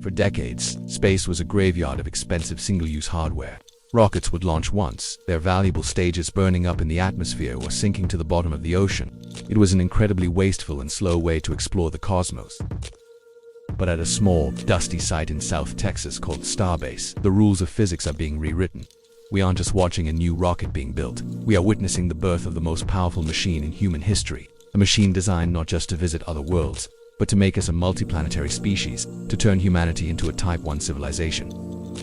For decades, space was a graveyard of expensive single-use hardware. Rockets would launch once, their valuable stages burning up in the atmosphere or sinking to the bottom of the ocean. It was an incredibly wasteful and slow way to explore the cosmos. But at a small, dusty site in South Texas called Starbase, the rules of physics are being rewritten. We aren't just watching a new rocket being built, we are witnessing the birth of the most powerful machine in human history. A machine designed not just to visit other worlds, but to make us a multiplanetary species, to turn humanity into a Type 1 civilization.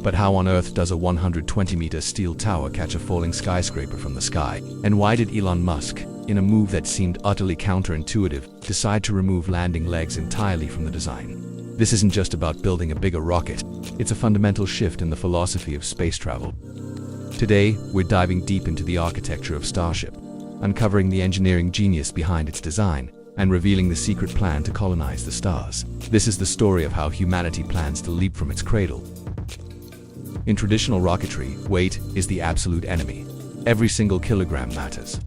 But how on earth does a 120-meter steel tower catch a falling skyscraper from the sky? And why did Elon Musk, in a move that seemed utterly counterintuitive, decide to remove landing legs entirely from the design? This isn't just about building a bigger rocket, it's a fundamental shift in the philosophy of space travel. Today, we're diving deep into the architecture of Starship, uncovering the engineering genius behind its design, and revealing the secret plan to colonize the stars. This is the story of how humanity plans to leap from its cradle. In traditional rocketry, weight is the absolute enemy. Every single kilogram matters.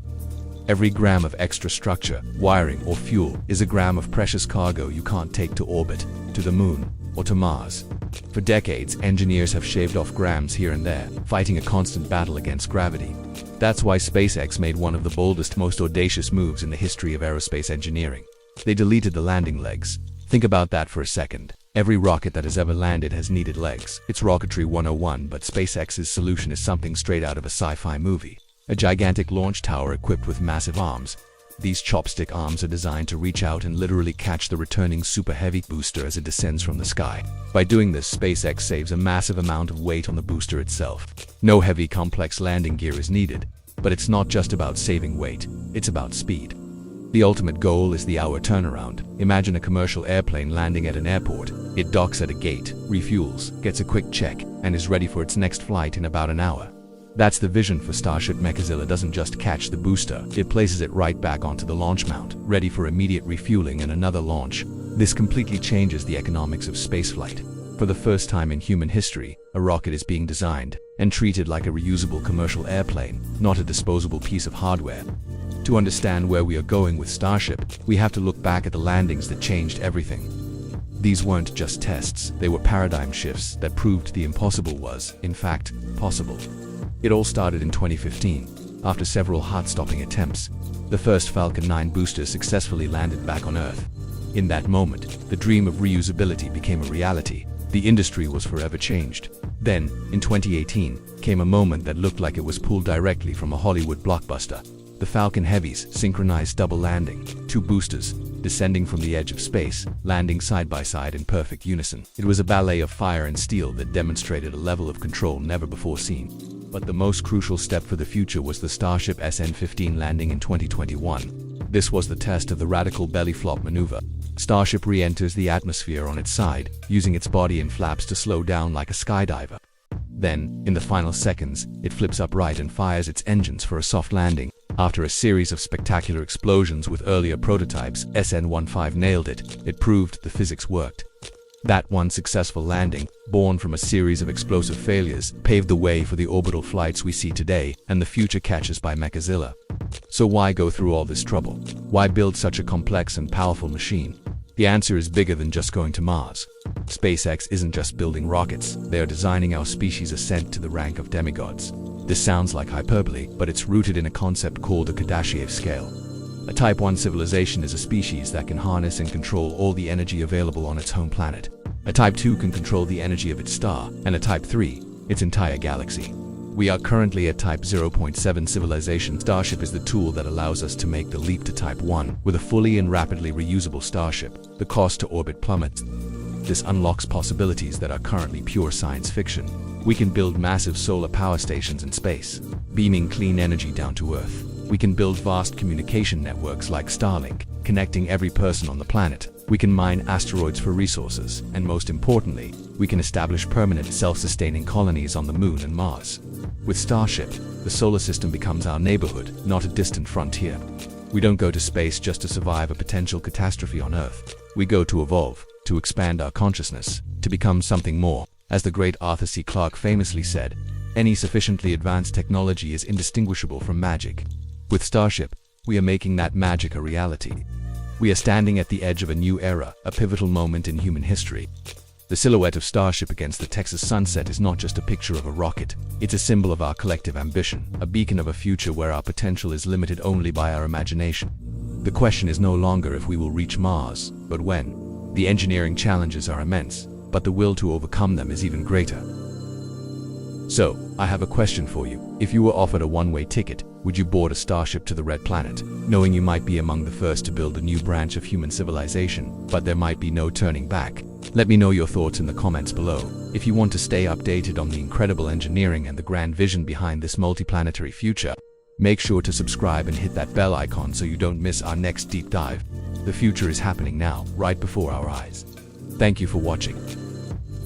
Every gram of extra structure, wiring, or fuel is a gram of precious cargo you can't take to orbit, to the moon, or to Mars. For decades, engineers have shaved off grams here and there, fighting a constant battle against gravity. That's why SpaceX made one of the boldest, most audacious moves in the history of aerospace engineering. They deleted the landing legs. Think about that for a second. Every rocket that has ever landed has needed legs. It's rocketry 101, but SpaceX's solution is something straight out of a sci-fi movie. A gigantic launch tower equipped with massive arms. These chopstick arms are designed to reach out and literally catch the returning super heavy booster as it descends from the sky. By doing this, SpaceX saves a massive amount of weight on the booster itself. No heavy, complex landing gear is needed. But it's not just about saving weight, it's about speed. The ultimate goal is the hour turnaround. Imagine a commercial airplane landing at an airport. It docks at a gate, refuels, gets a quick check, and is ready for its next flight in about an hour. That's the vision for Starship. Mechazilla doesn't just catch the booster, it places it right back onto the launch mount, ready for immediate refueling and another launch. This completely changes the economics of spaceflight. For the first time in human history, a rocket is being designed and treated like a reusable commercial airplane, not a disposable piece of hardware. To understand where we are going with Starship, we have to look back at the landings that changed everything. These weren't just tests, they were paradigm shifts that proved the impossible was, in fact, possible. It all started in 2015. After several heart-stopping attempts, the first Falcon 9 boosters successfully landed back on Earth. In that moment, the dream of reusability became a reality. The industry was forever changed. Then, in 2018, came a moment that looked like it was pulled directly from a Hollywood blockbuster. The Falcon Heavy's synchronized double landing, 2 boosters, descending from the edge of space, landing side by side in perfect unison. It was a ballet of fire and steel that demonstrated a level of control never before seen. But the most crucial step for the future was the Starship SN-15 landing in 2021. This was the test of the radical belly flop maneuver. Starship re-enters the atmosphere on its side, using its body and flaps to slow down like a skydiver. Then, in the final seconds, it flips upright and fires its engines for a soft landing. After a series of spectacular explosions with earlier prototypes, SN-15 nailed it. It proved the physics worked. That one successful landing, born from a series of explosive failures, paved the way for the orbital flights we see today and the future catches by Mechazilla. So why go through all this trouble? Why build such a complex and powerful machine? The answer is bigger than just going to Mars. SpaceX isn't just building rockets, they are designing our species' ascent to the rank of demigods. This sounds like hyperbole, but it's rooted in a concept called the Kardashev Scale. A Type 1 civilization is a species that can harness and control all the energy available on its home planet. A Type 2 can control the energy of its star, and a Type 3, its entire galaxy. We are currently at Type 0.7 civilization. Starship is the tool that allows us to make the leap to Type 1 with a fully and rapidly reusable Starship. The cost to orbit plummets. This unlocks possibilities that are currently pure science fiction. We can build massive solar power stations in space, beaming clean energy down to Earth. We can build vast communication networks like Starlink, connecting every person on the planet. We can mine asteroids for resources, and most importantly, we can establish permanent, self-sustaining colonies on the Moon and Mars. With Starship, the solar system becomes our neighborhood, not a distant frontier. We don't go to space just to survive a potential catastrophe on Earth. We go to evolve, to expand our consciousness, to become something more. As the great Arthur C. Clarke famously said, any sufficiently advanced technology is indistinguishable from magic. With Starship, we are making that magic a reality. We are standing at the edge of a new era, a pivotal moment in human history. The silhouette of Starship against the Texas sunset is not just a picture of a rocket. It's a symbol of our collective ambition, a beacon of a future where our potential is limited only by our imagination. The question is no longer if we will reach Mars, but when. The engineering challenges are immense, but the will to overcome them is even greater. So, I have a question for you. If you were offered a one-way ticket, would you board a Starship to the Red Planet, knowing you might be among the first to build a new branch of human civilization, but there might be no turning back? Let me know your thoughts in the comments below. If you want to stay updated on the incredible engineering and the grand vision behind this multiplanetary future, make sure to subscribe and hit that bell icon so you don't miss our next deep dive. The future is happening now, right before our eyes. Thank you for watching.